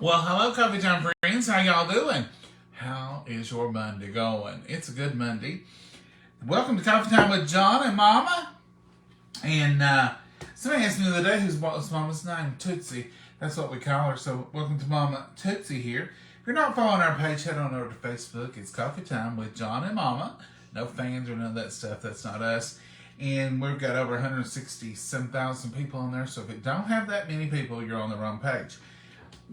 Well, hello, Coffee Time friends. How y'all doing? How is your Monday going? It's a good Monday. Welcome to Coffee Time with John and Mama. And somebody asked me the other day what's Mama's name. Tootsie. That's what we call her. So welcome to Mama Tootsie here. If you're not following our page, head on over to Facebook. It's Coffee Time with John and Mama. No fans or none of that stuff. That's not us. And we've got over 160,000 people on there. So if it don't have that many people, you're on the wrong page.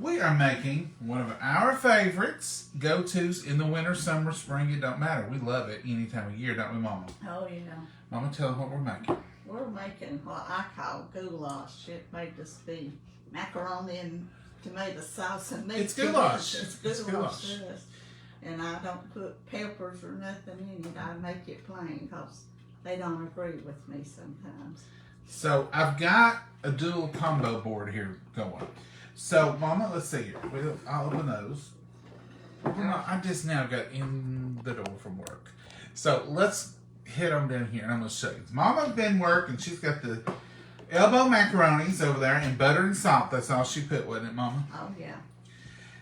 We are making one of our favorites, go-tos in the winter, summer, spring, it don't matter. We love it any time of year, don't we, Mama? Oh, yeah. Mama, tell them what we're making. We're making what I call goulash. It may just be macaroni and tomato sauce and meat. It's goulash. It's goulash. Yes. And I don't put peppers or nothing in it. I make it plain because they don't agree with me sometimes. So I've got a dual combo board here going. So, Mama, let's see here. I'll open those. I just now got in the door from work. So, let's head on down here and I'm going to show you. Mama's been working. She's got the elbow macaronis over there and butter and salt. That's all she put, wasn't it, Mama? Oh, yeah.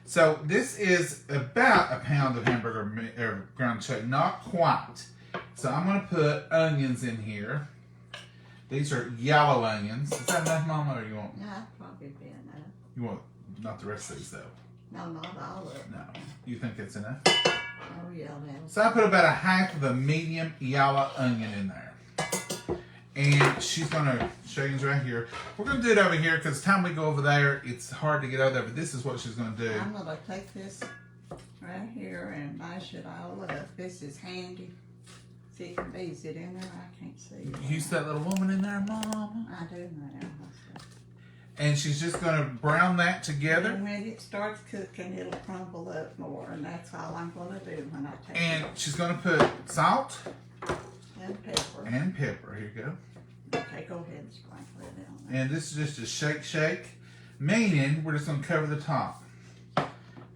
So, this is about a pound of hamburger or ground chuck. Not quite. So, I'm going to put onions in here. These are yellow onions. Is that enough, Mama, or you want? Yeah, probably be enough. You want not the rest of these, though? No, not all of them. No. You think it's enough? Oh, yeah. So I put about a half of a medium yellow onion in there. And she's going to show you right here. We're going to do it over here because the time we go over there, it's hard to get over there. But this is what she's going to do. I'm going to take this right here and mash it all up. This is handy. See if you can bees it in there. I can't see it. You see that little woman in there, Mama? I do now. And she's just going to brown that together. And when it starts cooking, it'll crumble up more, and that's all I'm going to do when I take it. And she's going to put salt And pepper. and pepper. Here you go. Okay, go ahead and sprinkle it on there. And this is just a shake, meaning we're just going to cover the top. If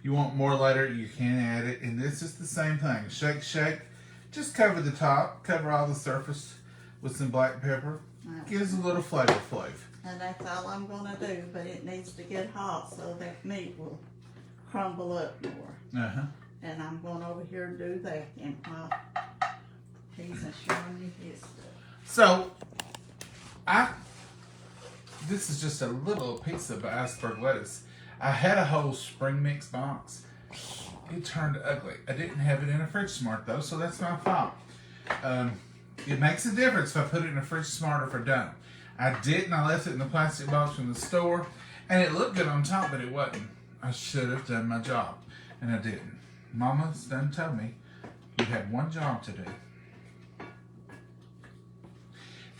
you want more later, you can add it. And this is the same thing. Shake. Just cover the top, cover all the surface with some black pepper. Gives a little flavor. And that's all I'm going to do, but it needs to get hot so that meat will crumble up more. Uh-huh. And I'm going over here and do that. And while he's showing you his stuff. So, this is just a little piece of iceberg lettuce. I had a whole spring mix box. It turned ugly. I didn't have it in a Fridge Smart though, so that's my fault. It makes a difference if I put it in a Fridge Smart or if I don't. I didn't. I left it in the plastic box from the store, and it looked good on top, but it wasn't. I should have done my job, and I didn't. Mama's done told me you had one job to do.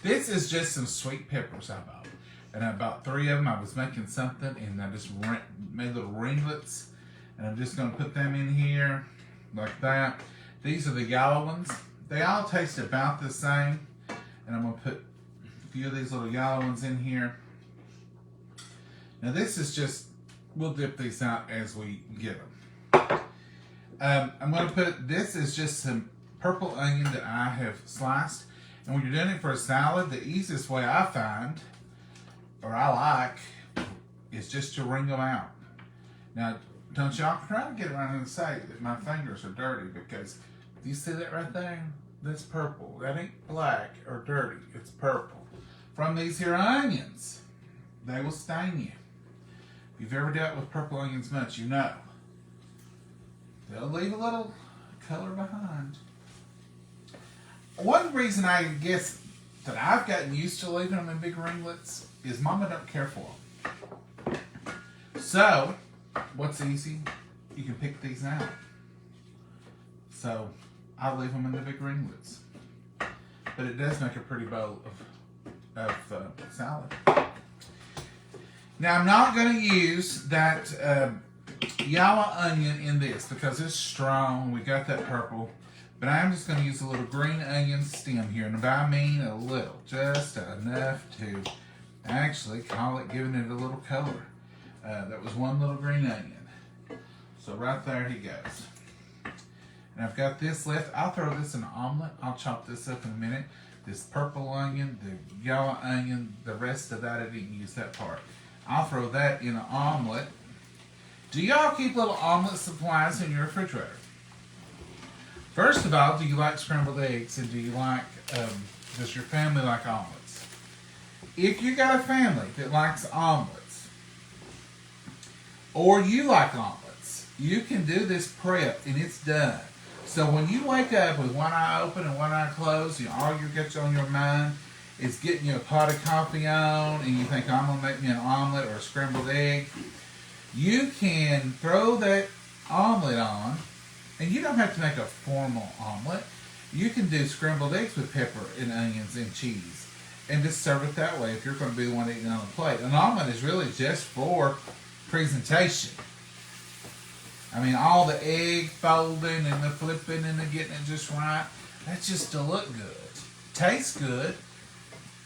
This is just some sweet peppers I bought, and I bought 3 of them. I was making something, and I just made little ringlets, and I'm just going to put them in here like that. These are the yellow ones. They all taste about the same, and I'm going to put a few of these little yellow ones in here. Now this is just, we'll dip these out as we get them. I'm going to put, this is just some purple onion that I have sliced. And when you're doing it for a salad, the easiest way I find, or I like, is just to wring them out. Now, don't y'all try to get around and say that my fingers are dirty, because do you see that right there? That's purple. That ain't black or dirty. It's purple. From these here onions, they will stain you. If you've ever dealt with purple onions much, you know. They'll leave a little color behind. One reason I guess that I've gotten used to leaving them in big ringlets is Mama don't care for them. So, what's easy? You can pick these out. So, I leave them in the big ringlets. But it does make a pretty bowl of salad. Now, I'm not going to use that yellow onion in this because it's strong. We got that purple. But I'm just going to use a little green onion stem here. And by I mean a little. Just enough to actually call it giving it a little color. That was one little green onion. So right there he goes. And I've got this left. I'll throw this in an omelet. I'll chop this up in a minute. This purple onion, the yellow onion, the rest of that I didn't use that part. I'll throw that in an omelet. Do y'all keep little omelet supplies in your refrigerator? First of all, do you like scrambled eggs, and do you like, does your family like omelets? If you got a family that likes omelets, or you like omelets, you can do this prep and it's done. So when you wake up with one eye open and one eye closed, you know, all you get on your mind is getting you a pot of coffee on, and you think, I'm going to make me an omelet or a scrambled egg, you can throw that omelet on, and you don't have to make a formal omelet. You can do scrambled eggs with pepper and onions and cheese, and just serve it that way if you're going to be the one eating on the plate. An omelet is really just for presentation. I mean, all the egg folding and the flipping and the getting it just right, that's just to look good. Tastes good.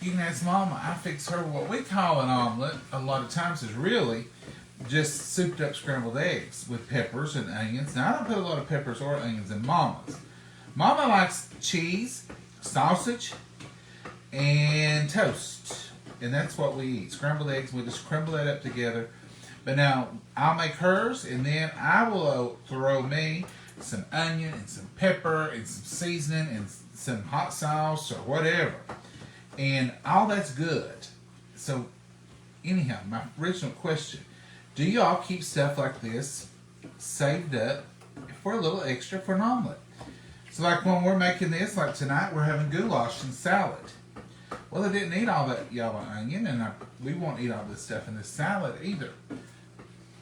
You can ask Mama, I fix her what we call an omelet a lot of times is really just souped up scrambled eggs with peppers and onions. Now, I don't put a lot of peppers or onions in Mama's. Mama likes cheese, sausage, and toast. And that's what we eat. Scrambled eggs, we just crumble that up together. But now, I'll make hers, and then I will throw me some onion and some pepper and some seasoning and some hot sauce or whatever. And all that's good. So, anyhow, my original question, do y'all keep stuff like this saved up for a little extra for an omelet? So like when we're making this, like tonight, we're having goulash and salad. Well, I didn't eat all that yellow onion, and we won't eat all this stuff in this salad either.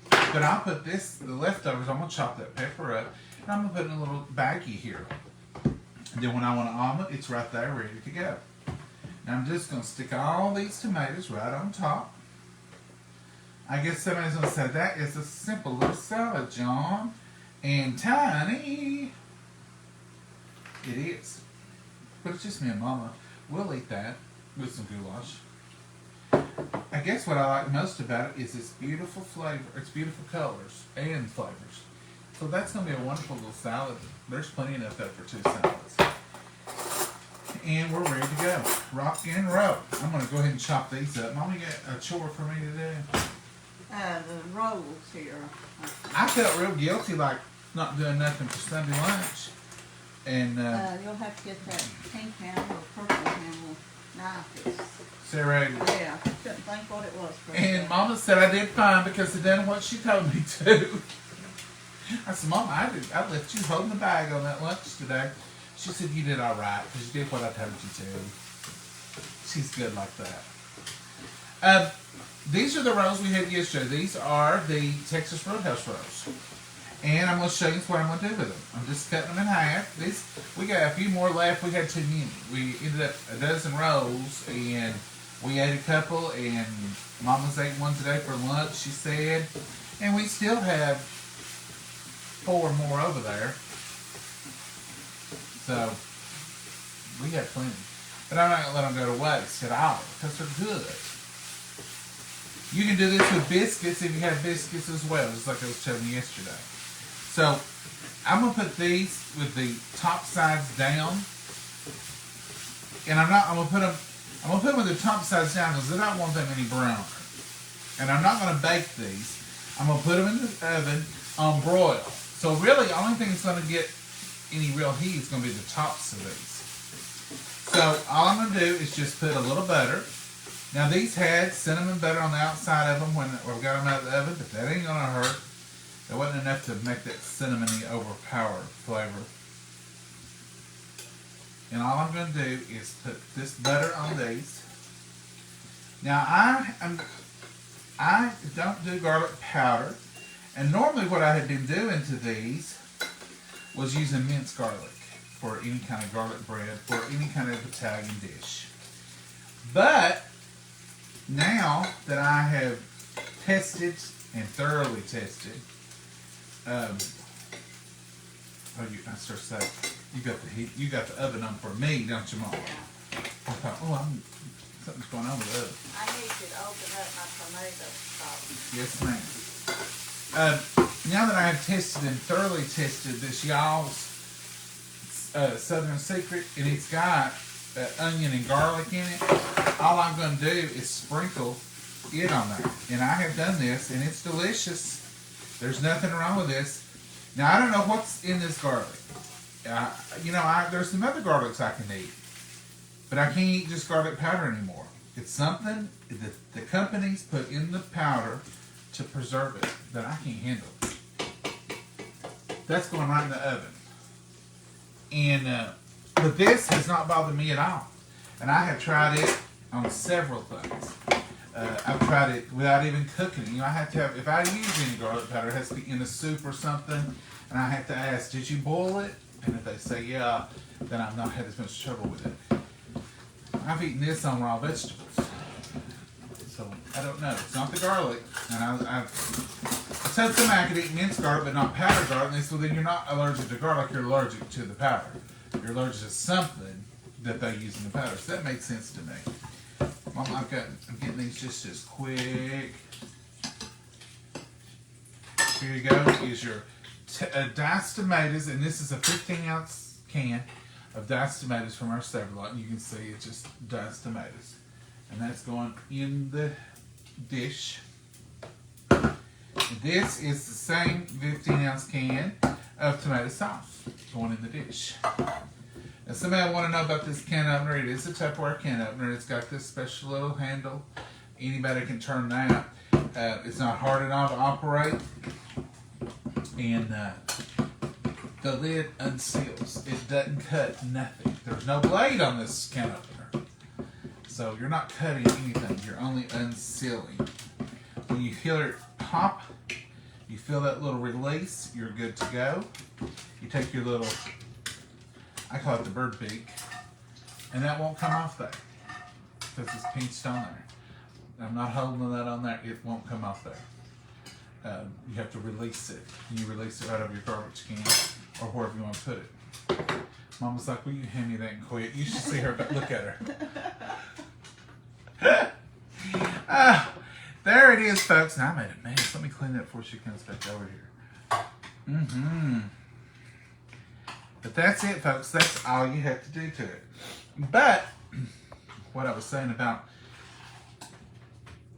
But I'll put this, the leftovers, I'm going to chop that pepper up, and I'm going to put it in a little baggie here. And then when I want an omelet, it's right there ready to go. Now I'm just going to stick all these tomatoes right on top. I guess somebody's going to say, that is a simple little salad, John. And tiny. It is. But it's just me and Mama. We'll eat that with some goulash. I guess what I like most about it is its beautiful flavor, its beautiful colors and flavors. So that's going to be a wonderful little salad. There's plenty enough there for 2 salads. And we're ready to go. Rock and roll. I'm going to go ahead and chop these up. Mama, you got a chore for me to do? The rolls here. I felt real guilty, like not doing nothing for Sunday lunch. And you'll have to get that pink handle or purple handle knife. serrated. Yeah, I couldn't think what it was. And Mama said I did fine because it done what she told me to. I said, Mama, I left you holding the bag on that lunch today. She said, you did all right because you did what I told you to. She's good like that. These are the rolls we had yesterday. These are the Texas Roadhouse rolls. And I'm going to show you what I'm going to do with them. I'm just cutting them in half. We got a few more left. We had too many. We ended up a dozen rolls, and we ate a couple, and Mama's ate one today for lunch, she said. And we still have 4 more over there. So, we got plenty. But I'm not going to let them go to waste at all, because they're good. You can do this with biscuits if you have biscuits as well, just like I was telling you yesterday. So, I'm going to put these with the top sides down. And I'm going to put them with the top sides down because I don't want them any browner. And I'm not going to bake these. I'm going to put them in the oven on broil. So really, the only thing that's going to get any real heat is going to be the tops of these. So, all I'm going to do is just put a little butter. Now, these had cinnamon butter on the outside of them when we got them out of the oven, but that ain't going to hurt. There wasn't enough to make that cinnamony overpowered flavor. And all I'm going to do is put this butter on these. Now, I don't do garlic powder. And normally what I had been doing to these was using minced garlic for any kind of garlic bread, for any kind of Italian dish. But now that I have tested and thoroughly tested, I start saying, you got the oven on for me, don't you, Mom? Yeah. I thought, something's going on with the oven. I need you to open up my tomato sauce. Yes, ma'am. Now that I have tested and thoroughly tested this y'all's Southern Secret, and it's got onion and garlic in it, all I'm going to do is sprinkle it on there. And I have done this, and it's delicious. There's nothing wrong with this. Now, I don't know what's in this garlic. There's some other garlics I can eat. But I can't eat just garlic powder anymore. It's something that the companies put in the powder to preserve it that I can't handle. That's going right in the oven. And but this has not bothered me at all. And I have tried it on several things. I've tried it without even cooking it. I have to have, if I use any garlic powder, it has to be in a soup or something. And I have to ask, did you boil it? And if they say yeah, then I've not had as much trouble with it. I've eaten this on raw vegetables. So, I don't know. It's not the garlic. And I've said some I could eat minced garlic, but not powdered garlic. And they said, well, then you're not allergic to garlic, you're allergic to the powder. You're allergic to something that they use in the powder. So that makes sense to me. Mama, I'm getting these just as quick. Here you go. Is your diced tomatoes, and this is a 15-ounce can of diced tomatoes from our Save-A-Lot, and you can see it's just diced tomatoes. And that's going in the dish. And this is the same 15-ounce can of tomato sauce going in the dish. Now, somebody want to know about this can opener. It is a Tupperware can opener. It's got this special little handle. Anybody can turn that. It's not hard at all to operate. And the lid unseals. It doesn't cut nothing. There's no blade on this can opener. So you're not cutting anything. You're only unsealing. When you hear it pop, you feel that little release, you're good to go. You take your little, I call it the bird beak, and that won't come off there because it's pinched on there. I'm not holding that on there. It won't come off there. You have to release it. You release it right over your garbage can or wherever you want to put it. Mama's like, will you hand me that and quit? You should see her, but look at her. There it is, folks. Now I made a mess. Let me clean that before she comes back over here. But that's it, folks. That's all you have to do to it. But what I was saying about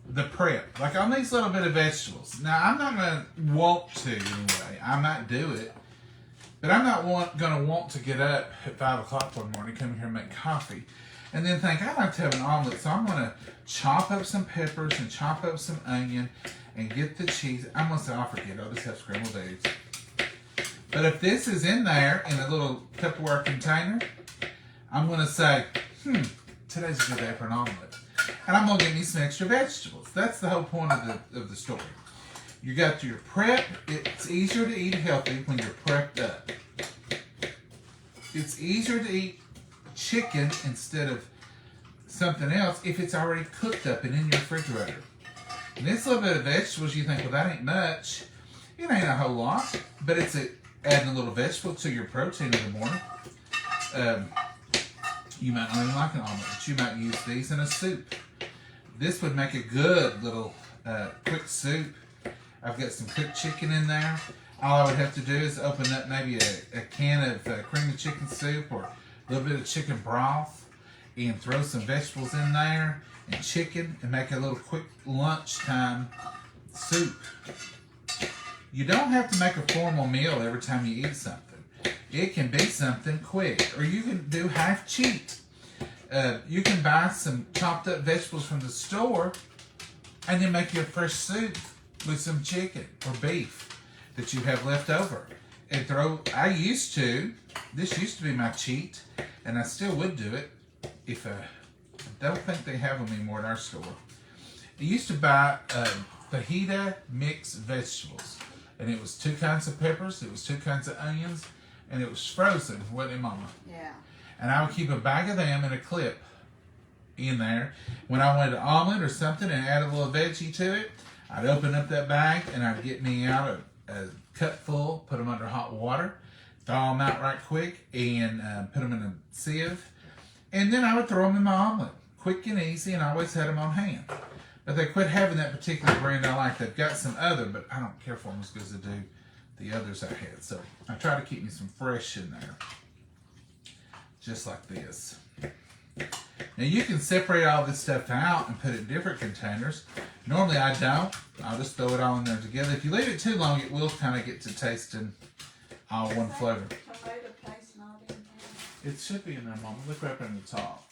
the prep, like on these little bit of vegetables. Now, I'm not going to want to anyway. I might do it. But I'm not going to want to get up at 5 o'clock one morning, come here and make coffee, and then think, I'd like to have an omelet. So I'm going to chop up some peppers and chop up some onion and get the cheese. I'm going to say, I'll forget. I'll just have scrambled eggs. But if this is in there in a little Tupperware container, I'm going to say, today's a good day for an omelet. And I'm going to get me some extra vegetables. That's the whole point of the story. You got your prep. It's easier to eat healthy when you're prepped up. It's easier to eat chicken instead of something else if it's already cooked up and in your refrigerator. And this little bit of vegetables, you think, well, that ain't much. It ain't a whole lot, but it's adding a little vegetable to your protein in the morning. You might not even like an omelet, but you might use these in a soup. This would make a good little quick soup. I've got some cooked chicken in there. All I would have to do is open up maybe a can of cream of chicken soup or a little bit of chicken broth and throw some vegetables in there and chicken and make a little quick lunchtime soup. You don't have to make a formal meal every time you eat something. It can be something quick, or you can do half cheat. You can buy some chopped up vegetables from the store and then make you a fresh soup with some chicken or beef that you have left over. And this used to be my cheat, and I still would do it if I don't think they have them anymore in our store. I used to buy fajita mixed vegetables, and it was 2 kinds of peppers, it was 2 kinds of onions, and it was frozen, wasn't it, Mama? Yeah. And I would keep a bag of them in a clip in there. When I wanted an omelet or something and add a little veggie to it, I'd open up that bag and I'd get me out a cup full, put them under hot water, thaw them out right quick, and put them in a sieve. And then I would throw them in my omelet, quick and easy, and I always had them on hand. But they quit having that particular brand I like. They've got some other, but I don't care for them as good as I do the others I had. So I try to keep me some fresh in there, just like this. Now you can separate all this stuff out and put it in different containers. Normally I don't. I'll just throw it all in there together. If you leave it too long, it will kind of get to tasting all one flavor. Tomato paste not in there. It should be in there, Mama. Look right up in the top.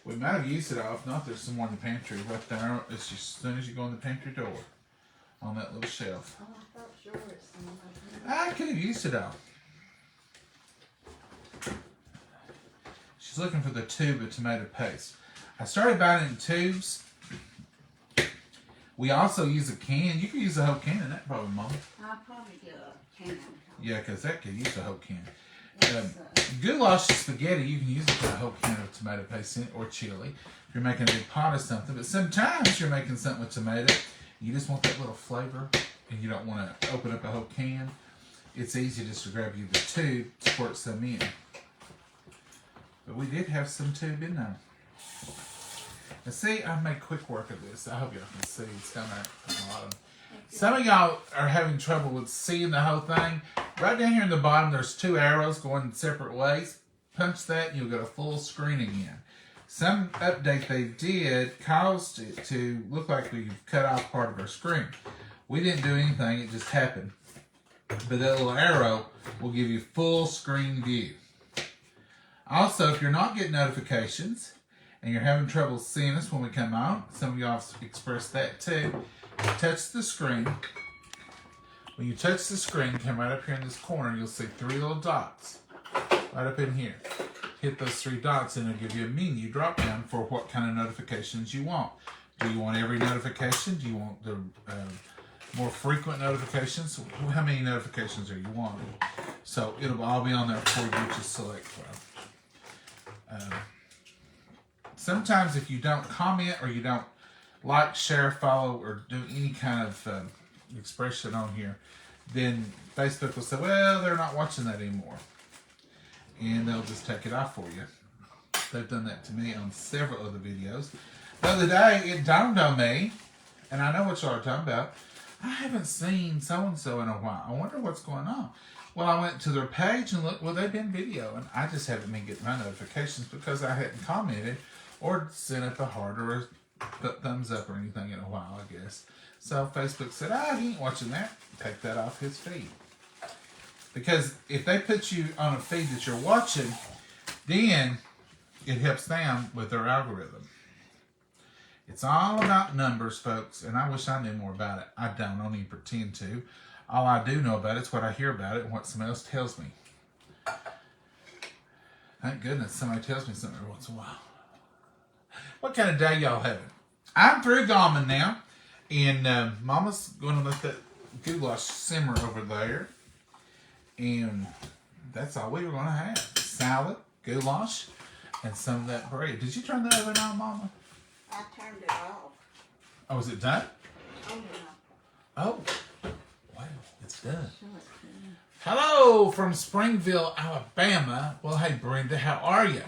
We might have used it all. If not, there's some more in the pantry right there. It's just as soon as you go in the pantry door on that little shelf. Oh, I thought sure it's something. I could have used it all. She's looking for the tube of tomato paste. I started buying it in tubes. We also use a can. You can use a whole can in that probably, Mama. I'll probably get a can. Yeah, because that could use a whole can. Yes, Goulash spaghetti, you can use it for a whole can of tomato paste in it, or chili. If you're making a big pot of something. But sometimes you're making something with tomato. You just want that little flavor, and you don't want to open up a whole can. It's easy just to grab you the tube, squirt some in. But we did have some tube in there. Now see, I made quick work of this. I hope y'all can see. It's down there at the bottom. Some of y'all are having trouble with seeing the whole thing. Right down here in the bottom, there's 2 arrows going separate ways. Punch that, and you'll get a full screen again. Some update they did caused it to look like we've cut off part of our screen. We didn't do anything, it just happened. But that little arrow will give you full screen view. Also, if you're not getting notifications and you're having trouble seeing us when we come on, some of y'all have expressed that too, touch the screen. When you touch the screen, come right up here in this corner, you'll see 3 little dots right up in here. Hit those 3 dots and it'll give you a menu drop down for what kind of notifications you want. Do you want every notification? Do you want the more frequent notifications? How many notifications are you wanting? So it'll all be on there for you to select from. Sometimes if you don't comment or you don't like, share, follow, or do any kind of expression on here, then Facebook will say, well, they're not watching that anymore. And they'll just take it off for you. They've done that to me on several other videos. The other day, it dawned on me, and I know what y'all are talking about, I haven't seen so-and-so in a while. I wonder what's going on. Well, I went to their page and looked, well, they've been videoing. I just haven't been getting my notifications because I hadn't commented or sent up a heart or a thumbs up or anything in a while, I guess. So Facebook said, he ain't watching that. Take that off his feed. Because if they put you on a feed that you're watching, then it helps them with their algorithm. It's all about numbers, folks, and I wish I knew more about it. I don't even pretend to. All I do know about it is what I hear about it and what somebody else tells me. Thank goodness somebody tells me something every once in a while. What kind of day y'all having? I'm through Gallman now, and Mama's going to let that goulash simmer over there. And that's all we were going to have. Salad, goulash, and some of that bread. Did you turn the oven on, Mama? I turned it off. Oh, is it done? Oh, no. Oh, wow, it's done. Sure it's done. Hello from Springville, Alabama. Well, hey, Brenda, how are you?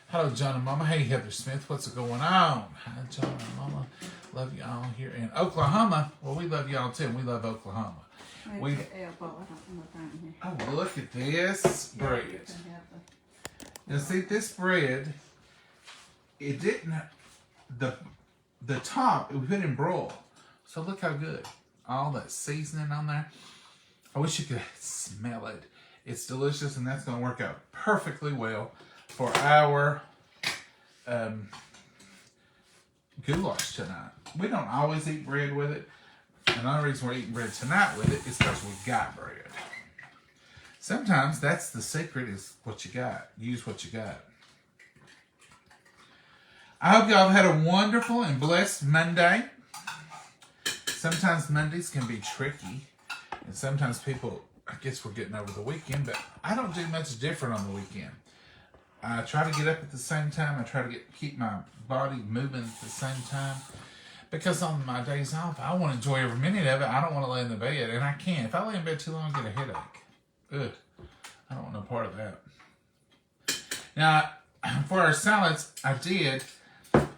Hello, John and Mama. Hey, Heather Smith, what's going on? Hi, John and Mama. Love you all here in Oklahoma. Well, we love y'all too, and we love Oklahoma. Where's the elbow? I don't know down here. Oh, look at this bread. You can have the- Now, see, this bread, it didn't, the top, we put in broil. So look how good. All that seasoning on there. I wish you could smell it. It's delicious, and that's going to work out perfectly well for our goulash tonight. We don't always eat bread with it. And the only reason we're eating bread tonight with it is because we got bread. Sometimes that's the secret, is what you got. Use what you got. I hope y'all have had a wonderful and blessed Monday. Sometimes Mondays can be tricky. And sometimes people, I guess we're getting over the weekend, but I don't do much different on the weekend. I try to get up at the same time. I try to keep my body moving at the same time. Because on my days off, I want to enjoy every minute of it. I don't want to lay in the bed, and I can't. If I lay in bed too long, I get a headache. Good. I don't want no part of that. Now, for our salads,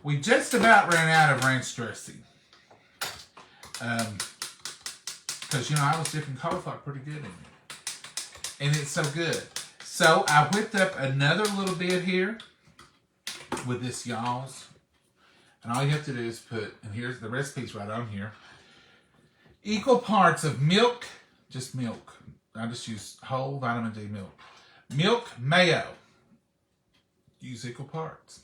we just about ran out of ranch dressing. Because, I was dipping cauliflower pretty good in it. And it's so good. So I whipped up another little bit here with this y'all's. And all you have to do is put, and here's the recipe's right on here, equal parts of milk, just milk. I just use whole vitamin D milk. Milk, mayo. Use equal parts.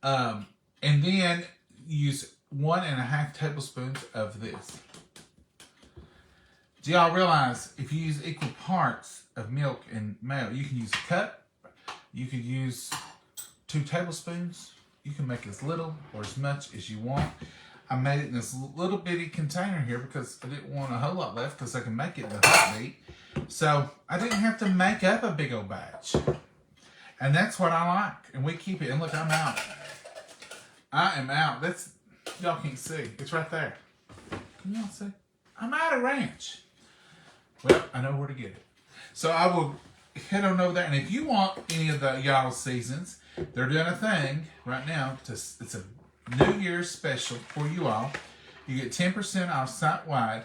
And then use 1.5 tablespoons of this. Do y'all realize if you use equal parts of milk and mayo, you can use a cup, you could use 2 tablespoons, you can make as little or as much as you want. I made it in this little bitty container here because I didn't want a whole lot left because I can make it in a heartbeat. So I didn't have to make up a big old batch. And that's what I like. And we keep it. And look, I'm out. I am out. That's, y'all can't see. It's right there. Can y'all see? I'm out of ranch. Well, I know where to get it. So I will head on over there. And if you want any of the y'all seasons, they're doing a thing right now. It's a New Year's special for you all. You get 10% off site-wide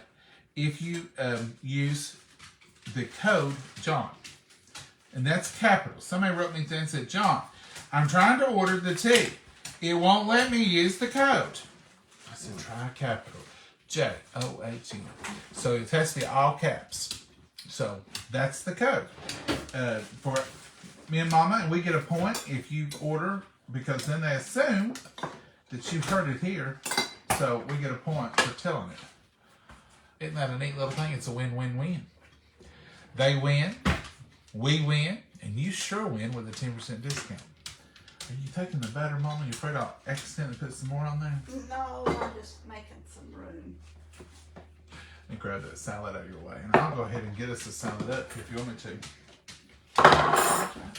if you use the code John. And that's capital. Somebody wrote me and said, John, I'm trying to order the tea. It won't let me use the code. I said, try capital. J-O-H-N. So it has to be all caps. So that's the code. For me and Mama, and we get a point if you order, because then they assume that you've heard it here. So we get a point for telling it. Isn't that a neat little thing? It's a win-win-win. They win, we win, and you sure win with a 10% discount. Are you taking the batter, Mama? You afraid I'll accidentally put some more on there? No, I'm just making some room. Let me grab that salad out of your way. And I'll go ahead and get us a salad up if you want me to.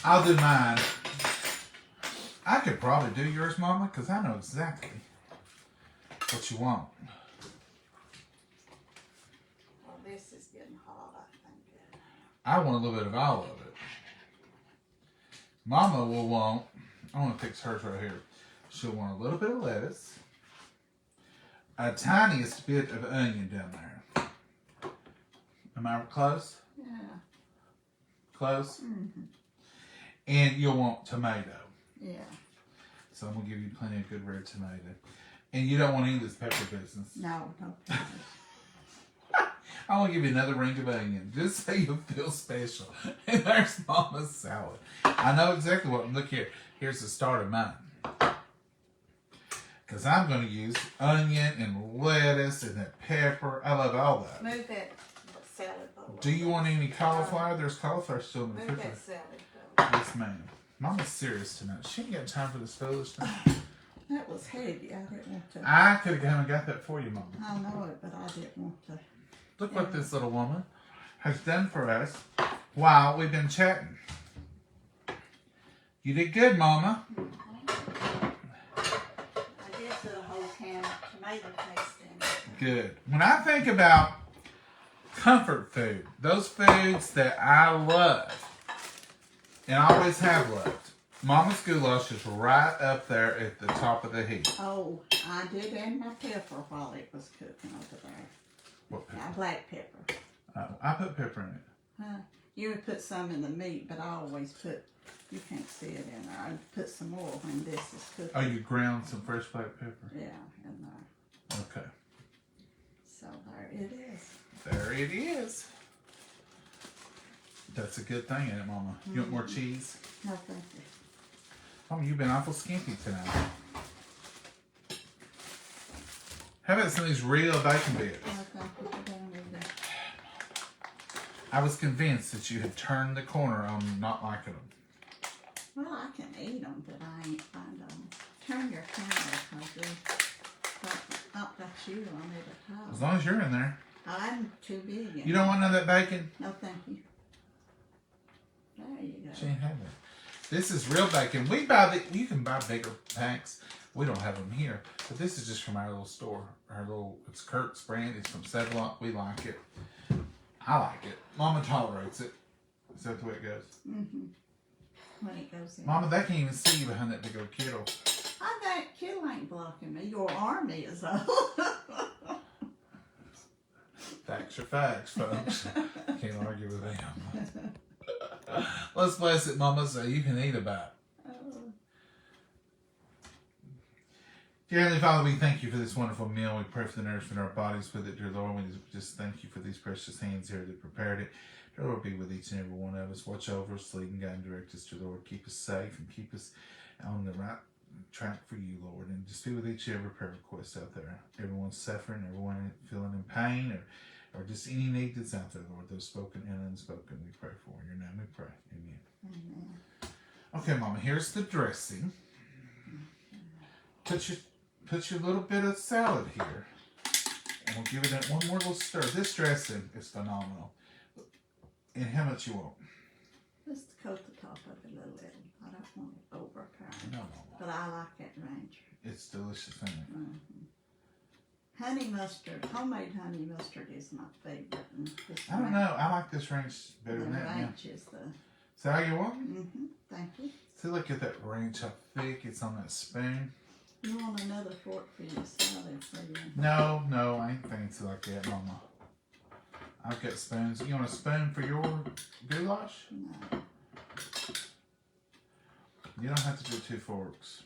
I'll do mine. I could probably do yours, Mama, because I know exactly what you want. Well, this is getting hot, I think. I want a little bit of all of it. Mama will want, I want to fix hers right here. She'll want a little bit of lettuce, a tiniest bit of onion down there. Am I close? Yeah. Close? Mm-hmm. And you'll want tomato. Yeah. So I'm going to give you plenty of good red tomato. And you don't want any of this pepper business. No. I want to give you another ring of onion, just so you feel special. And there's Mama's salad. I know exactly what, look here. Here's the start of mine. Because I'm going to use onion and lettuce and that pepper. I love all that. Move that salad bowl. Do you want any cauliflower? There's cauliflower still in the Move refrigerator. that salad bowl. Yes, ma'am. Mama's serious tonight. She ain't got time for this foolishness. That was heavy. I didn't want to. I could have come and got that for you, Mama. I know it, but I didn't want to. Look what this little woman has done for us while we've been chatting. You did good, Mama. I did put a whole can of tomato paste in it. Good. When I think about comfort food, those foods that I love and always have loved, Mama's Goulash is right up there at the top of the heap. Oh, I did add my pepper while it was cooking over there. What pepper? Black pepper. I put pepper in it. You would put some in the meat, but I always put, you can't see it in there. I put some more when this is cooking. Oh, you ground some fresh black pepper? Yeah, in there. Okay. So there it is. There it is. That's a good thing, ain't it, Mama? You want more cheese? No, thank you. Mama, you've been awful skimpy tonight. How about some of these real bacon bits? No, thank you. Put down over there. I was convinced that you had turned the corner on not liking them. Well, I can eat them, but I ain't find them. Turn your camera, because not got you on it at all. As long as you're in there. I'm too big. You don't want none of that bacon? No, thank you. There you go. She ain't having it. This is real bacon. We buy you can buy bigger packs. We don't have them here. But this is just from our little store. It's Kurt's brand. It's from 7-Up. We like it. I like it. Mama tolerates it. Is that the way it goes? Mm-hmm. When it goes in. Mama, they can't even see you behind that big old kettle. That kettle ain't blocking me. Your arm is, though. Facts are facts, folks. Can't argue with them. Let's bless it, Mama, so you can eat about it. Dear Heavenly Father, we thank you for this wonderful meal. We pray for the nourishment of our bodies with it, dear Lord. We just thank you for these precious hands here that prepared it. Dear Lord, be with each and every one of us. Watch over us, lead and guide and direct us, dear Lord. Keep us safe and keep us on the right track for you, Lord. And just be with each and every prayer request out there. Everyone's suffering, everyone feeling in pain, or just any need that's out there, Lord, those spoken and unspoken, we pray for. In your name we pray. Amen. Amen. Okay, Mama, here's the dressing. Put your little bit of salad here. And we'll give it one more little stir. This dressing is phenomenal. And how much you want? Just coat the top of it a little. I don't want it overpowering. No, Mama. But I like that ranch. It's delicious, isn't it? Mm-hmm. Honey mustard, homemade honey mustard is my favorite. And this I don't know. I like this ranch better than that. ranch is the. Is that how you want? Mm-hmm. Thank you. See, look at that ranch, how thick it's on that spoon. You want another fork for your salad, so you. No, I ain't fancy like that, Mama. I've got spoons. You want a spoon for your goulash? No. You don't have to do 2 forks.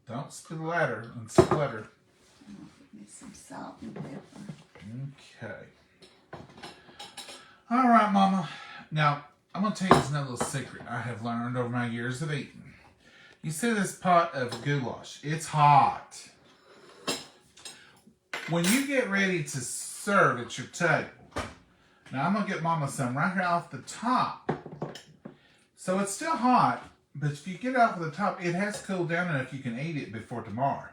Don't splatter and splatter. Give me some salt and pepper. Okay. All right, Mama. Now, I'm going to tell you this another little secret I have learned over my years of eating. You see this pot of goulash. It's hot. When you get ready to serve at your table, now I'm going to get Mama some right here off the top. So it's still hot, but if you get it off the top, it has cooled down enough you can eat it before tomorrow.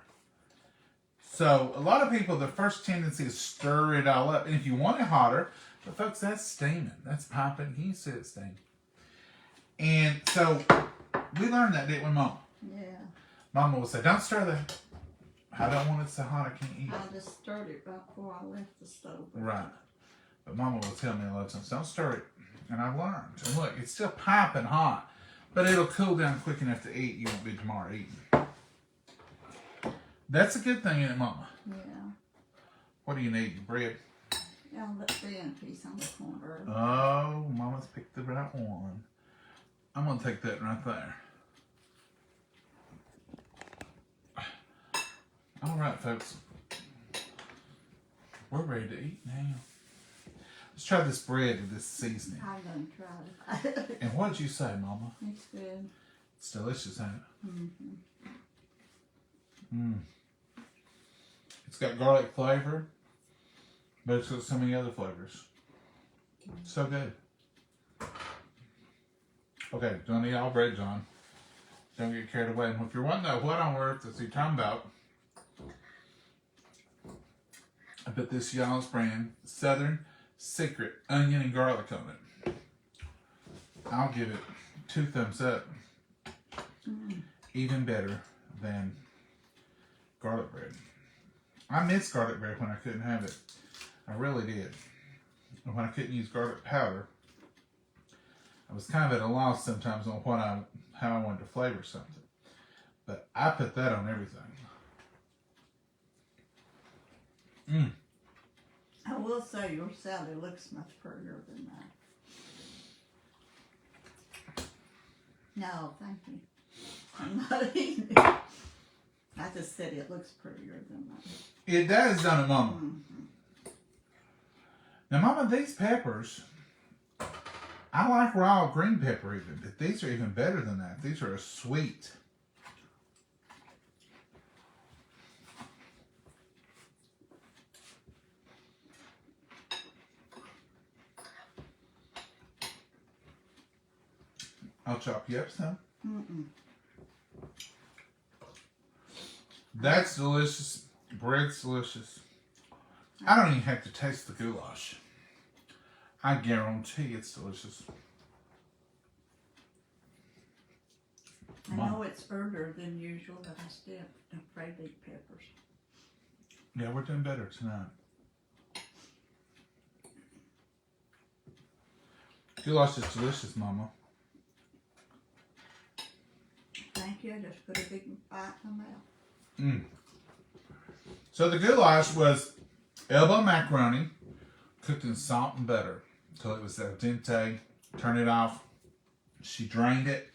So a lot of people, the first tendency is stir it all up. And if you want it hotter, but folks, that's steaming. That's piping. You see it steam. And so we learned that, didn't we, Mama? Yeah. Mama would say, don't stir that. I don't want it so hot I can't eat it. I just stirred it right before I left the stove. Right. But Mama will tell me a lot of times, don't stir it. And I've learned. And look, it's still piping hot. But it'll cool down quick enough to eat. You won't be tomorrow eating. That's a good thing, isn't it, Mama? Yeah. What do you need? Bread? Yeah, that thin piece on the corner. Oh, Mama's picked the right one. I'm going to take that right there. All right, folks. We're ready to eat now. Let's try this bread with this seasoning. I'm going to try it. And what did you say, Mama? It's good. It's delicious, ain't it? Mm-hmm. It's got garlic flavor, but it's got so many other flavors. So good. Okay, don't eat all bread, John. Don't get carried away. And if you're wondering what on earth is he talking about, I put this y'all's brand Southern Secret onion and garlic on it. I'll give it 2 thumbs up. Even better than garlic bread. I miss garlic bread when I couldn't have it. I really did. And when I couldn't use garlic powder, I was kind of at a loss sometimes on how I wanted to flavor something. But I put that on everything. I will say your salad looks much prettier than that. No, thank you. I'm not eating it. I just said it looks prettier than that. It does, don't it, Mama? Mm-hmm. Now, Mama, these peppers, I like raw green pepper even, but these are even better than that. These are sweet. I'll chop you up some. That's delicious. Bread's delicious. I don't even have to taste the goulash. I guarantee it's delicious. I know it's earlier than usual, but I still afraid to eat peppers. Yeah, we're doing better tonight. Goulash is delicious, Mama. Thank you. I just put a big bite in my mouth. So the goulash was elbow macaroni, cooked in salt and butter till it was al dente. Turn it off. She drained it.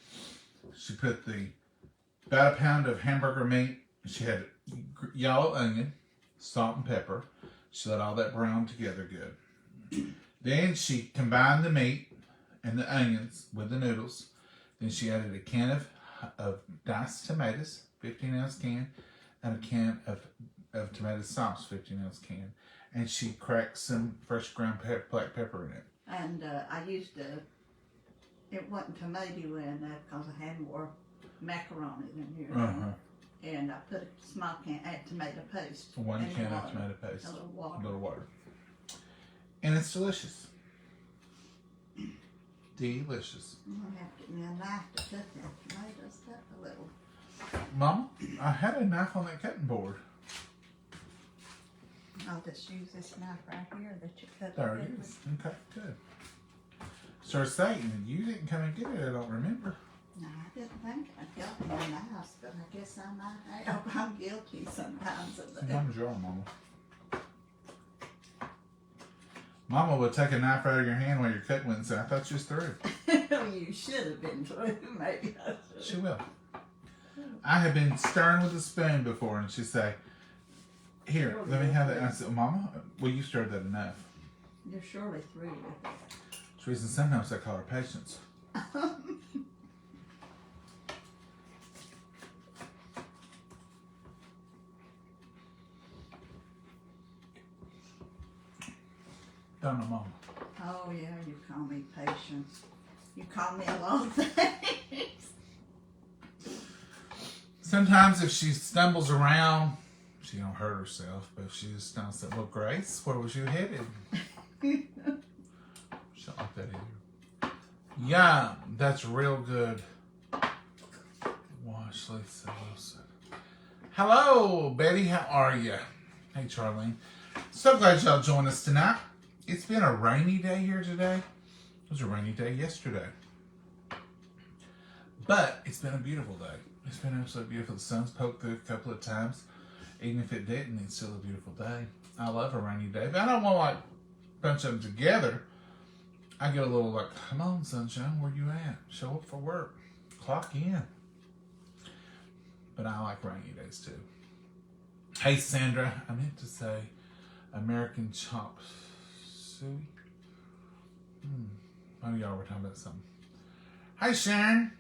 She put about a pound of hamburger meat. She had yellow onion, salt and pepper. She let all that brown together good. Then she combined the meat and the onions with the noodles. Then she added a can of diced tomatoes, 15-ounce can, and a can of tomato sauce, 15-ounce can. And she cracked some fresh ground black pepper in it. And I used it wasn't tomato in that because I had more macaroni than here. Uh-huh. And I put a small can, add tomato paste. One and can water, of tomato paste. A little water. A little water. And it's delicious. Delicious. I'm going to have to get me a knife to cut them tomatoes up a little. Mama, I had a knife on that cutting board. I'll just use this knife right here that you cut. There it is. Okay, good. So Satan, you didn't come and get it, I don't remember. No, I didn't think I'd got my knives, but I guess I might have. I'm guilty sometimes of that. Sometimes you are, Mama. Mama would take a knife out of your hand while you're cutting and say, I thought you was through. You should have been through, maybe I should. She will. I have been stirring with a spoon before, and she'd say, here, let me have that. And I said, Mama, well, you stirred that enough. You're surely through with it. That's the reason sometimes I call her patience. Don't know, Mama. Oh, yeah, you call me patience. You call me a lot of things. Sometimes if she stumbles around, she don't hurt herself, but if she just don't say, well, Grace, where was you headed? Something like that either. Yeah, that's real good. Wash Lisa Wilson. Hello, Betty, how are you? Hey, Charlene. So glad y'all joined us tonight. It's been a rainy day here today. It was a rainy day yesterday. But it's been a beautiful day. It's been absolutely beautiful. The sun's poked through a couple of times. Even if it didn't, it's still a beautiful day. I love a rainy day. But I don't want to like bunch them together. I get a little like, come on, sunshine, where you at? Show up for work. Clock in. But I like rainy days too. Hey, Sandra. I meant to say American chop suey. Maybe y'all were talking about something. Hi, Sharon.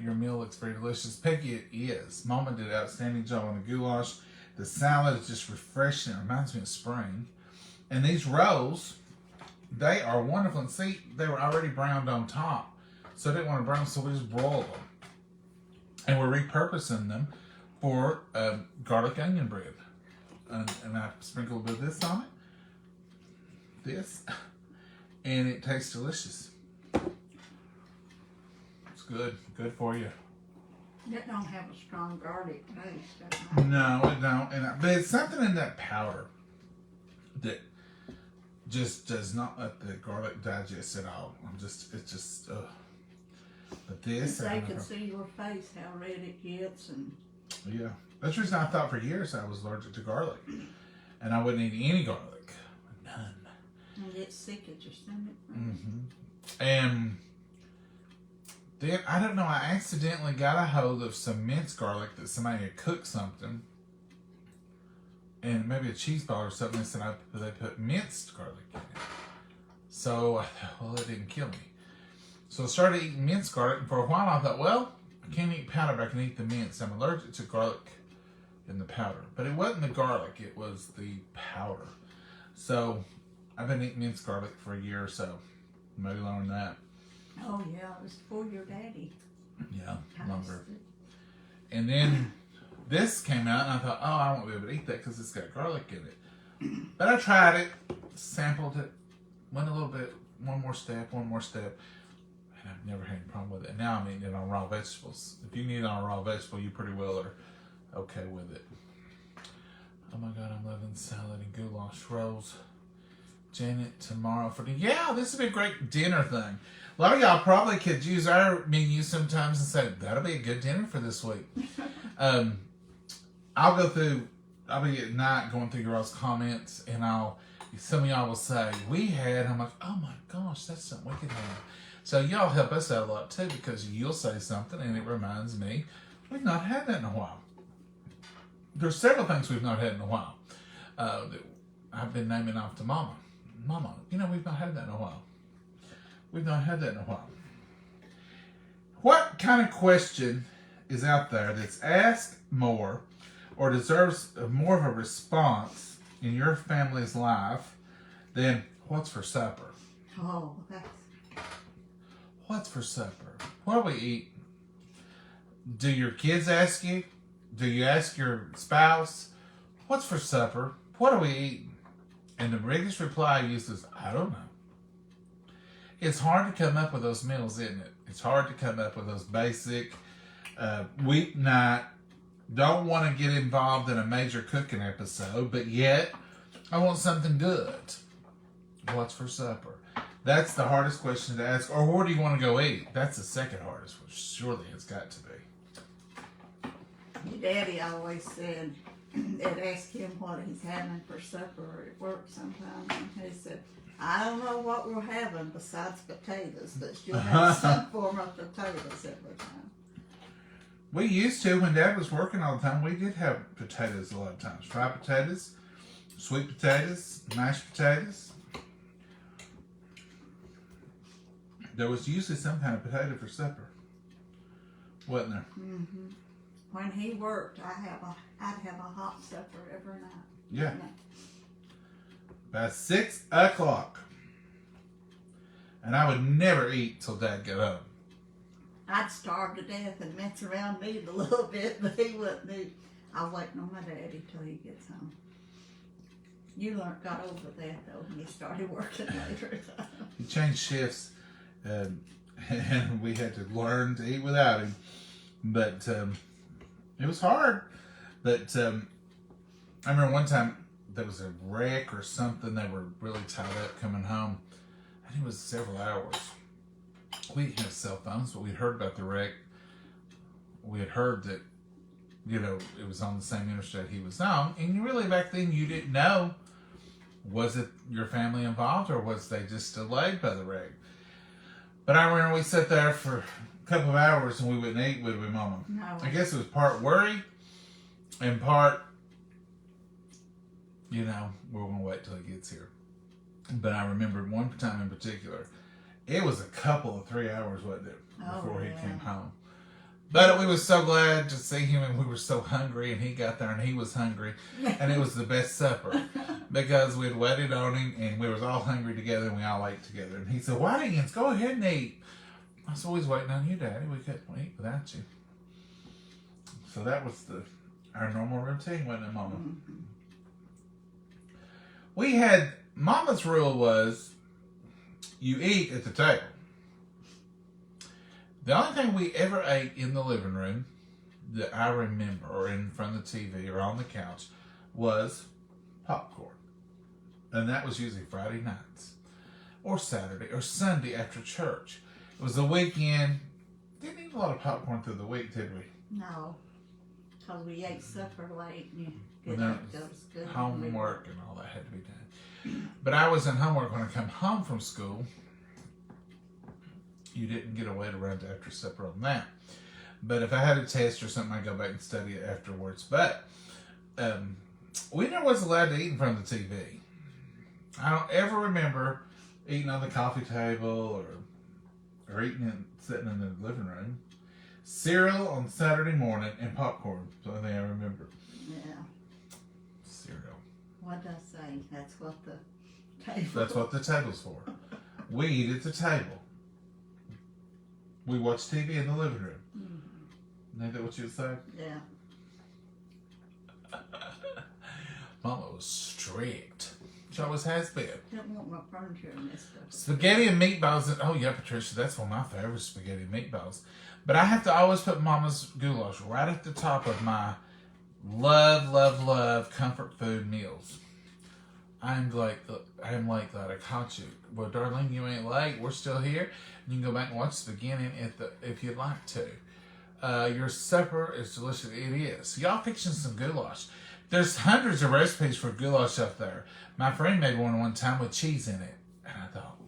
Your meal looks very delicious. Peggy, it is. Momma did an outstanding job on the goulash. The salad is just refreshing. It reminds me of spring. And these rolls, they are wonderful. And see, they were already browned on top. So I didn't want to brown them, so we just broiled them. And we're repurposing them for garlic onion bread. And I sprinkle a bit of this on it. This. And it tastes delicious. It's good. Good for you. It don't have a strong garlic taste. No, it don't. But it's something in that powder that just does not let the garlic digest at all. It's just, But this... They could see your face, how red it gets. And yeah. That's the reason I thought for years I was allergic to garlic. And I wouldn't eat any garlic. None. You get sick at your stomach. Mm-hmm. And then, I don't know, I accidentally got a hold of some minced garlic that somebody had cooked something. And maybe a cheese ball or something. They said they put minced garlic in it. So I thought, well, it didn't kill me. So I started eating minced garlic. And for a while I thought, well, I can't eat powder, but I can eat the mince. I'm allergic to garlic in the powder. But it wasn't the garlic, it was the powder. So I've been eating minced garlic for a year or so. Maybe longer than that. Oh, yeah, it was for your daddy. Yeah, longer. And then this came out, and I thought, oh, I won't be able to eat that because it's got garlic in it. But I tried it, sampled it, went a little bit, one more step, and I've never had any problem with it. And now I'm eating it on raw vegetables. If you can eat it on a raw vegetable, you pretty well are okay with it. Oh my God, I'm loving salad and goulash rolls. Janet, tomorrow for dinner. Yeah, this would be a great dinner thing. A lot of y'all probably could use our menu sometimes and say, that'll be a good dinner for this week. I'll go through I'll be at night going through your all's comments, and some of y'all will say, we had, I'm like, oh my gosh, that's something we could have. So y'all help us out a lot too, because you'll say something and it reminds me, we've not had that in a while. There's several things we've not had in a while. That I've been naming off to Mama. Mama, we've not had that in a while. We've not had that in a while. What kind of question is out there that's asked more or deserves more of a response in your family's life than what's for supper? Oh, What's for supper? What do we eat? Do your kids ask you? Do you ask your spouse? What's for supper? What do we eat? And the biggest reply I use is, I don't know. It's hard to come up with those meals, isn't it? It's hard to come up with those basic weeknight. Don't want to get involved in a major cooking episode, but yet I want something good. What's for supper? That's the hardest question to ask. Or where do you want to go eat? That's the second hardest, which surely it's got to be. your daddy always said, they'd ask him what he's having for supper at work sometime, and he said, I don't know what we're having besides potatoes, but you'll have some form of potatoes every time. We used to, when Dad was working all the time, we did have potatoes a lot of times. Fried potatoes, sweet potatoes, mashed potatoes. There was usually some kind of potato for supper, wasn't there? Mm-hmm. When he worked, I'd have a hot supper every night. Yeah. By 6 o'clock. And I would never eat till Dad got home. I'd starve to death and mess around and eat a little bit, but he wouldn't eat. I'm waiting on my daddy till he gets home. You got over that though when you started working later. He changed shifts, and we had to learn to eat without him. But it was hard. But I remember one time there was a wreck or something. They were really tied up coming home. And it was several hours. We didn't have cell phones, but we'd heard about the wreck. We had heard that, it was on the same interstate he was on. And really back then you didn't know, was it your family involved or was they just delayed by the wreck? But I remember we sat there for a couple of hours and we wouldn't eat, would we, Mama? No. I guess it was part worry and part, we're going to wait till he gets here. But I remember one time in particular, it was a couple of 3 hours, wasn't it, before he came home. But we were so glad to see him, and we were so hungry, and he got there, and he was hungry, and it was the best supper because we'd waited on him, and we was all hungry together, and we all ate together. And he said, Watkins, go ahead and eat. I was always waiting on you, Daddy. We couldn't eat without you. So that was our normal routine, wasn't it, Mama? Mm-hmm. We had, Mama's rule was, you eat at the table. The only thing we ever ate in the living room that I remember, or in front of the TV or on the couch, was popcorn. And that was usually Friday nights, or Saturday, or Sunday after church. It was the weekend. Didn't eat a lot of popcorn through the week, did we? No, because we ate supper late and homework and all that had to be done. But I was in homework when I come home from school. You didn't get away to run to after supper on that. But if I had a test or something, I'd go back and study it afterwards. But we never was allowed to eat in front of the TV. I don't ever remember eating on the coffee table or sitting in the living room. Cereal on Saturday morning and popcorn. That's the only thing I remember. Yeah. Cereal. What did I say? That's what the table. That's what the table's for. We eat at the table. We watch TV in the living room. Mm-hmm. Ain't that what you would say? Yeah. Mama was strict. She always has been. Don't want my furniture in this stuff. Spaghetti and meatballs. Oh yeah, Patricia, that's one of my favorite spaghetti and meatballs. But I have to always put Mama's goulash right at the top of my love comfort food meals. I'm late, glad I caught you. Well, darling, you ain't late. We're still here. You can go back and watch the beginning if you'd like to. Your supper is delicious. It is. Y'all fixing some goulash. There's hundreds of recipes for goulash up there. My friend made one time with cheese in it. And I thought,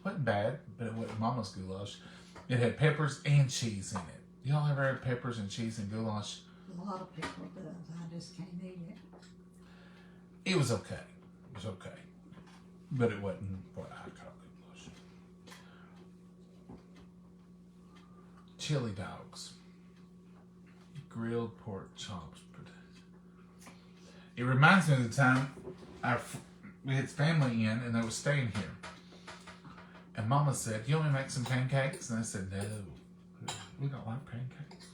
wasn't bad, but it wasn't Mama's goulash. It had peppers and cheese in it. Y'all ever had peppers and cheese in goulash? A lot of people do. I just can't eat it. It was okay. It was okay. But it wasn't what I call goulash. Chili dogs. Grilled pork chops. It reminds me of the time we had family in and they were staying here. And Mama said, "You want me to make some pancakes?" And I said, "No, we don't like pancakes."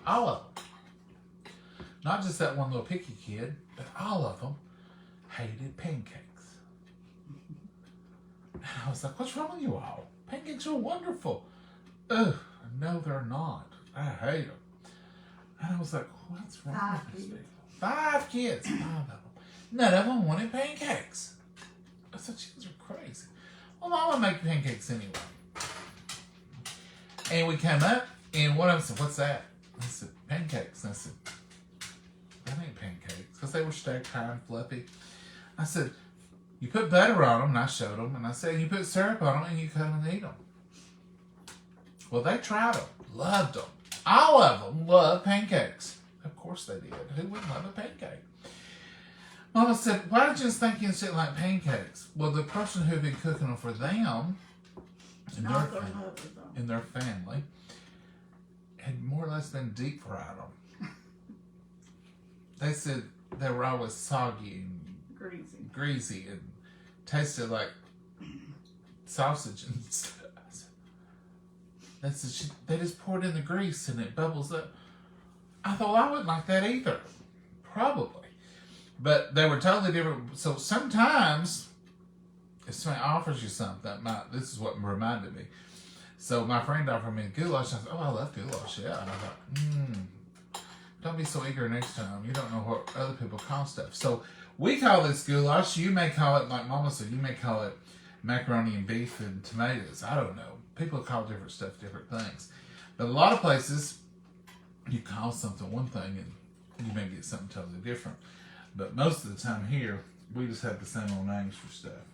All of them. Not just that one little picky kid, but all of them hated pancakes. And I was like, "What's wrong with you all? Pancakes are wonderful." Ugh, no, they're not. I hate them. And I was like, "What's wrong with these people?" 5 kids. 5 of them. None of them wanted pancakes. I said, "You are crazy." Well, Mama make pancakes anyway. And we came up, and one of them said, "What's that?" I said, "Pancakes." And I said, "That ain't pancakes," because they were stacked high and fluffy. I said, "You put butter on them," and I showed them, and I said, "You put syrup on them, and you cut them and eat them." Well, they tried them, loved them. All of them love pancakes. Of course they did. Who wouldn't love a pancake? Mama said, "Why did you just think you shit like pancakes?" Well, the person who had been cooking them for them in their family had more or less been deep fried them. They said they were always soggy and greasy and tasted like sausage and stuff. They just poured in the grease and it bubbles up. I thought, I wouldn't like that either. Probably. But they were totally different. So sometimes, if somebody offers you something, this is what reminded me. So my friend offered me goulash. I thought, "Oh, I love goulash." Yeah. And I thought, don't be so eager next time. You don't know what other people call stuff. So we call this goulash. You may call it, like Mama said, you may call it macaroni and beef and tomatoes. I don't know. People call different stuff different things. But a lot of places, you call something one thing and you may get something totally different. But most of the time here, we just have the same old names for stuff.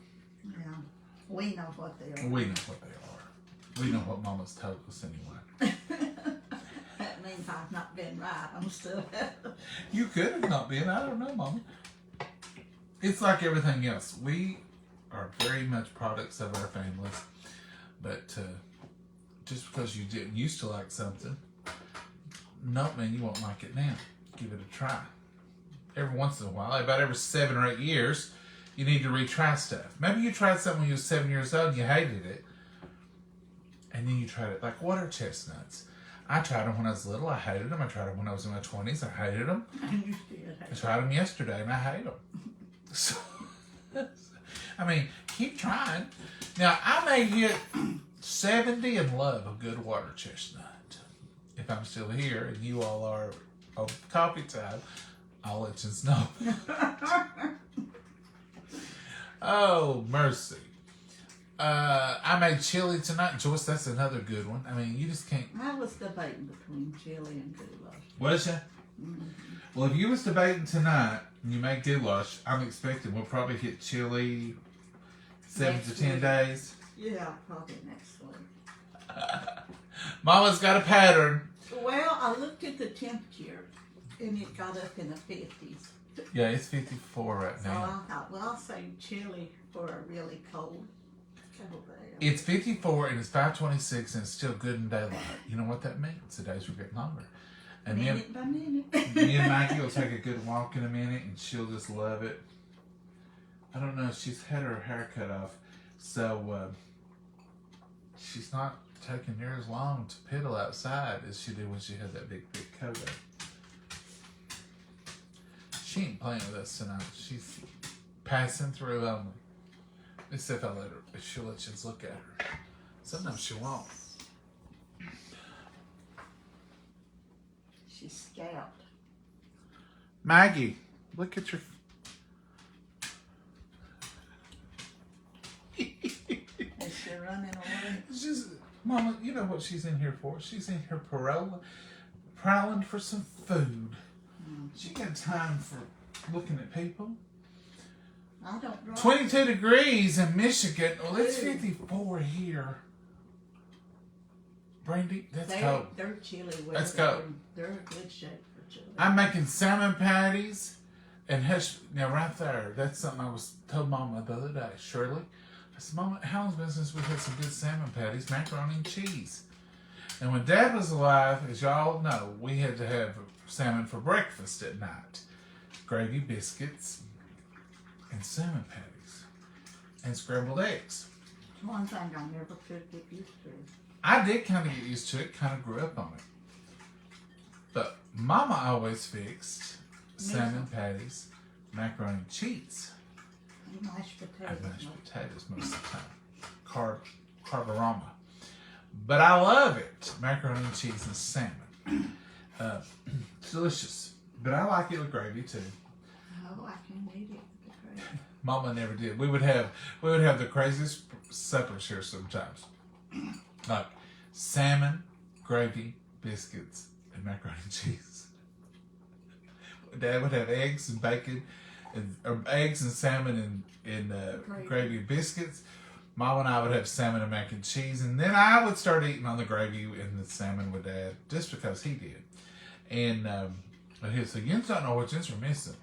Yeah. We know what they are. We know what they are. We know what Mama's told us anyway. That means I've not been right. I'm still. You could have not been. I don't know, Mama. It's like everything else. We are very much products of our families. But just because you didn't used to like something, don't mean you won't like it now. Give it a try. Every once in a while, about every 7 or 8 years, you need to retry stuff. Maybe you tried something when you were 7 years old and you hated it. And then you tried it, like water chestnuts. I tried them when I was little. I hated them. I tried them when I was in my 20s. I hated them. I tried them yesterday and I hate them. So, I mean, keep trying. Now, I may get 70 and love a good water chestnut. If I'm still here and you all are on coffee time, I'll let you know. Oh, mercy. I made chili tonight. Joyce, that's another good one. I mean, you just can't... I was debating between chili and goulash. Was you? Mm-hmm. Well, if you was debating tonight and you make goulash, I'm expecting we'll probably hit chili 7 to 10 days. Yeah, probably next week. Mama's got a pattern. Well, I looked at the temperature and it got up in the 50s. Yeah, it's 54 right So now. I thought, well, I'll say chili for a really cold day. It's 54 and it's 5:26 and it's still good in daylight. You know what that means? The days are getting longer. And Minute by minute. me and Maggie will take a good walk in a minute and she'll just love it. I don't know, she's had her hair cut off, so she's not taking near as long to piddle outside as she did when she had that big coat on. She ain't playing with us tonight. She's passing through only. Except I let her, if she'll let you look at her. Sometimes she won't. She's scalped. Maggie, look at your... Is she running away? She's, Mama, you know what she's in here for. She's in here prowling for some food. She got time for looking at people. I don't drive. 22 degrees in Michigan. Well, it's 54 here. Brandy, that's cold. They're chilly weather. That's cold. They're in good shape for chili. I'm making salmon patties. And now right there, that's something I told Mama the other day. Shirley, I said, Mama, how long's been since we've had some good salmon patties, macaroni and cheese? And when Dad was alive, as y'all know, we had to have salmon for breakfast at night. Gravy biscuits and salmon patties and scrambled eggs. One thing I never could get used to. I did kind of get used to it, kind of grew up on it. But Mama always fixed salmon patties, macaroni and cheese. And mashed potatoes. And mashed potatoes most of the time. Carborama. But I love it. Macaroni and cheese and salmon. It's delicious. But I like it with gravy too. Oh, I can eat it with the gravy. Mama never did. We would have the craziest suppers here sometimes. Like salmon, gravy, biscuits, and macaroni and cheese. Dad would have eggs and bacon, or eggs and salmon and gravy and biscuits. Mom and I would have salmon and mac and cheese, and then I would start eating on the gravy and the salmon with Dad, just because he did. And he said, "You don't know what you're missing."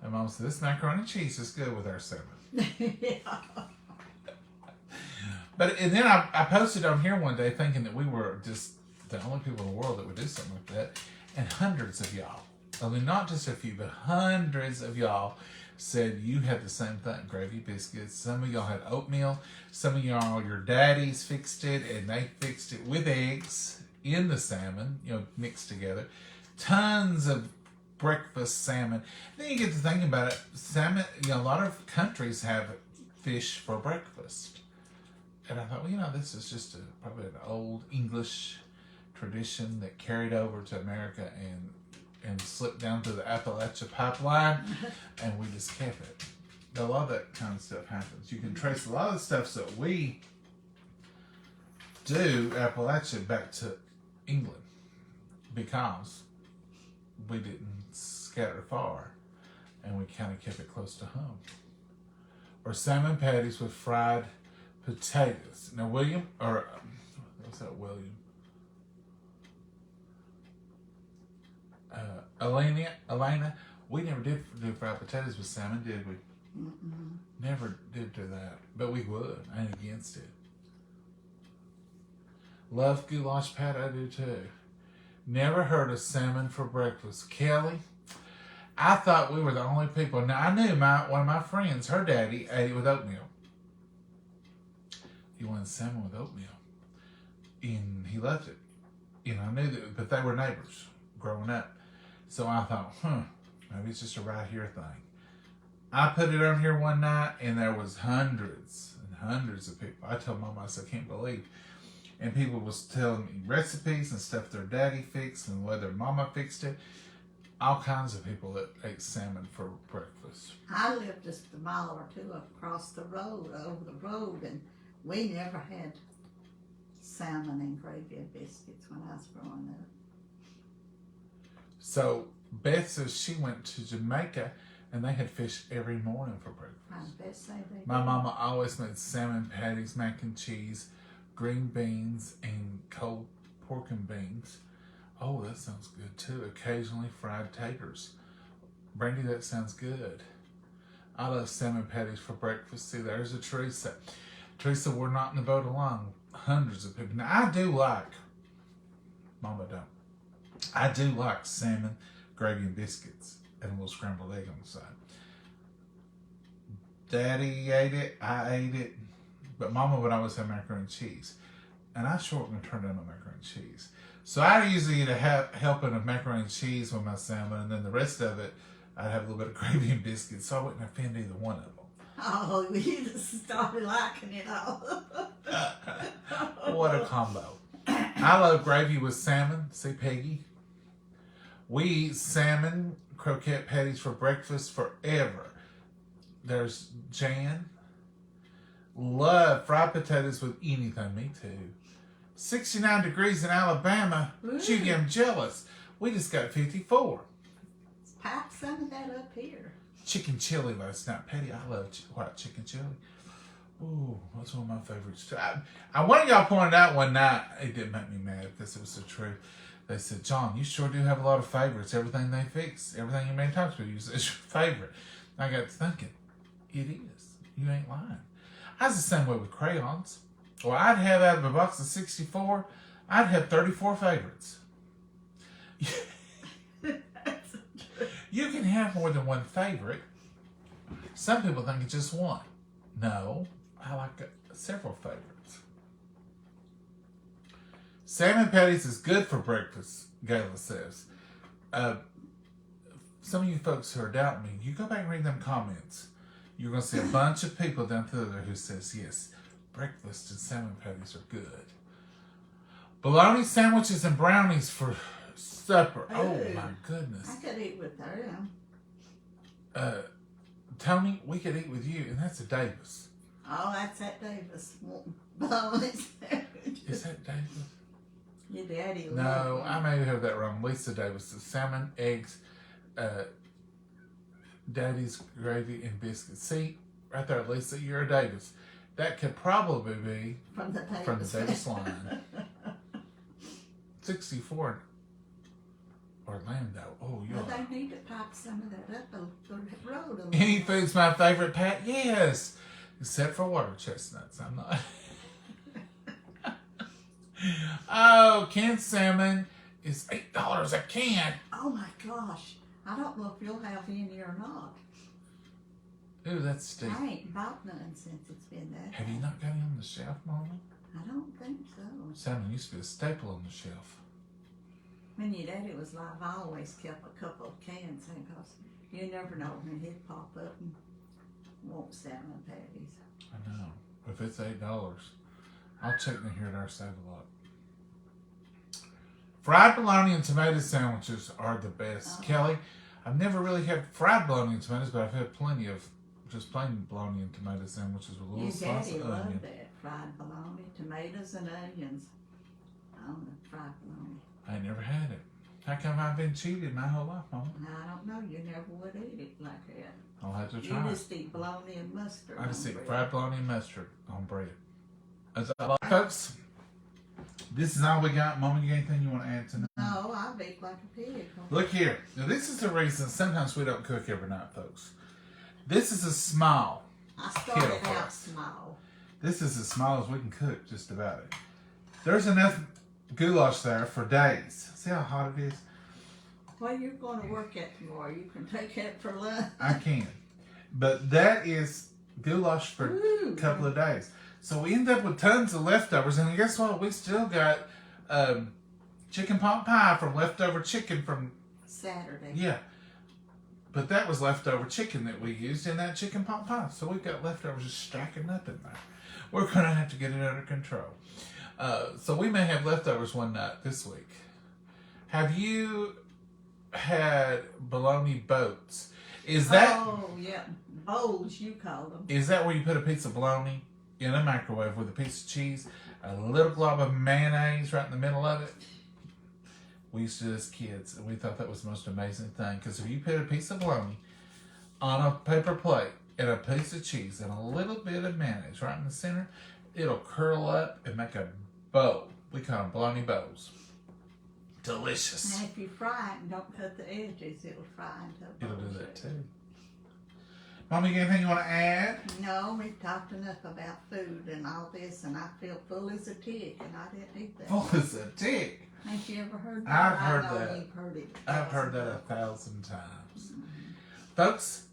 And Mom said, "This macaroni and cheese is good with our salmon." Yeah. And then I posted on here one day thinking that we were just the only people in the world that would do something like that, and hundreds of y'all. I mean, not just a few, but hundreds of y'all said you had the same thing, gravy biscuits. Some of y'all had oatmeal. Some of y'all, your daddies fixed it, and they fixed it with eggs in the salmon, mixed together. Tons of breakfast salmon. Then you get to thinking about it. Salmon, a lot of countries have fish for breakfast. And I thought, this is just probably an old English tradition that carried over to America and slipped down to the Appalachia pipeline, and we just kept it. A lot of that kind of stuff happens. You can trace a lot of the stuff that we do, Appalachia, back to England, because we didn't scatter far, and we kind of kept it close to home. Or salmon patties with fried potatoes. Now, William, Elena, we never did do fried potatoes with salmon, did we? Mm-mm. Never did do that, but we would. I ain't against it. Love goulash pat, I do too. Never heard of salmon for breakfast. Kelly, I thought we were the only people. Now, I knew one of my friends, her daddy, ate it with oatmeal. He wanted salmon with oatmeal. And he loved it. I knew that, but they were neighbors growing up. So I thought, maybe it's just a right here thing. I put it on here one night, and there was hundreds and hundreds of people. I told Mama, I said, I can't believe. And people was telling me recipes and stuff their daddy fixed and whether Mama fixed it. All kinds of people that ate salmon for breakfast. I lived just a mile or two across the road, over the road, and we never had salmon and gravy and biscuits when I was growing up. So Beth says she went to Jamaica and they had fish every morning for breakfast. I bet say they My did. mama always made salmon patties, mac and cheese, green beans, and cold pork and beans. Oh, that sounds good too. Occasionally fried taters. Brandy, that sounds good. I love salmon patties for breakfast. See, there's a Teresa. Teresa, we're not in the boat alone. Hundreds of people. Now, I do like, Mama don't. I do like salmon, gravy, and biscuits, and a little scrambled egg on the side. Daddy ate it, I ate it, but Mama would always have macaroni and cheese. And I sure wasn't going to turn down on macaroni and cheese. So I usually eat a helping of macaroni and cheese with my salmon, and then the rest of it, I'd have a little bit of gravy and biscuits, so I wouldn't offend either one of them. Oh, you just started liking it all. What a combo. I love gravy with salmon. See, Peggy? We eat salmon croquette patties for breakfast forever. There's Jan. Love fried potatoes with anything. Me too. 69 degrees in Alabama. Ooh. Gee, I'm jealous. We just got 54. Pipe some of that up here. Chicken chili last night. Patty, I love white chicken chili. Ooh, that's one of my favorites. One of y'all pointed out one night, it didn't make me mad because it was the truth. They said, John, you sure do have a lot of favorites. Everything they fix, everything your man talks about, you say it's your favorite. I got to thinking, it is. You ain't lying. I was the same way with crayons. Well, I'd have out of a box of 64, I'd have 34 favorites. You can have more than one favorite. Some people think it's just one. No, I like several favorites. Salmon patties is good for breakfast, Gayla says. Some of you folks who are doubting me, you go back and read them comments. You're going to see a bunch of people down through there who says, yes, breakfast and salmon patties are good. Bologna sandwiches and brownies for supper. Oh, my goodness. I could eat with them. Tony, we could eat with you, and that's a Davis. Oh, that's at Davis. Bologna sandwiches. Is that Davis? Your daddy. No, I may have that wrong. Lisa Davis. The salmon, eggs, daddy's gravy, and biscuits. See, right there, Lisa, you're a Davis. That could probably be from the Davis line. 64 Orlando. Oh, you're. Well, they need to pipe some of that up the road a little. Any food's my favorite, Pat? Yes. Except for water chestnuts. I'm not. Oh, canned salmon is $8 a can. Oh my gosh. I don't know if you'll have any or not. Ooh, that's steep. I ain't bought none since it's been that. Have you not got any on the shelf, Mama? I don't think so. Salmon used to be a staple on the shelf. When your daddy was alive, I always kept a couple of cans because you never know when he'd pop up and want salmon patties. I know. If it's $8, I'll check in here at our Save a Lot. Fried bologna and tomato sandwiches are the best. Kelly, I've never really had fried bologna and tomatoes, but I've had plenty of just plain bologna and tomato sandwiches with a little slice of onion. Your daddy loved that. Fried bologna, tomatoes, and onions on the fried bologna. I ain't never had it. How come I've been cheated my whole life, Mama? I don't know. You never would eat it like that. I'll have to try You it. just eat bologna and mustard. I just eat bread. fried bologna and mustard on bread. As I like, folks, this is all we got. Mama, you got anything you want to add tonight? No, I bake like a pig. Look here. Now, this is the reason sometimes we don't cook every night, folks. This is a small. I started kettle for out us. small. This is as small as we can cook, just about it. There's enough goulash there for days. See how hot it is? Well, you're going to work at tomorrow. You can take it for lunch. I can. But that is goulash for a couple of days. So we end up with tons of leftovers. And guess what? We still got chicken pot pie from leftover chicken from Saturday. Yeah. But that was leftover chicken that we used in that chicken pot pie. So we've got leftovers just stacking up in there. We're going to have to get it under control. So we may have leftovers one night this week. Have you had bologna boats? Is that... Oh, yeah. Bowls, you call them. Is that where you put a piece of bologna in a microwave with a piece of cheese, a little glob of mayonnaise right in the middle of it? We used to do as kids, and we thought that was the most amazing thing. Because if you put a piece of bologna on a paper plate and a piece of cheese and a little bit of mayonnaise right in the center, it'll curl up and make a bowl. We call them bologna bowls. Delicious. And if you fry it and don't cut the edges, it'll fry into a bowl. It'll do that too. Mama, you got anything you want to add? No, we've talked enough about food and all this, and I feel full as a tick, and I didn't eat that. Full as a tick. Ain't you ever heard that? I've heard I know that. You've heard it. I've heard that 1,000 times. Folks,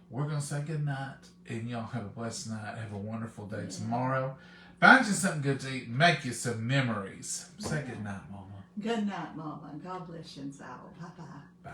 we're going to say good night, and y'all have a blessed night. Have a wonderful day tomorrow. Find you something good to eat and make you some memories. Say good night, Mama. Good night, Mama. God bless you all. Bye-bye. Bye.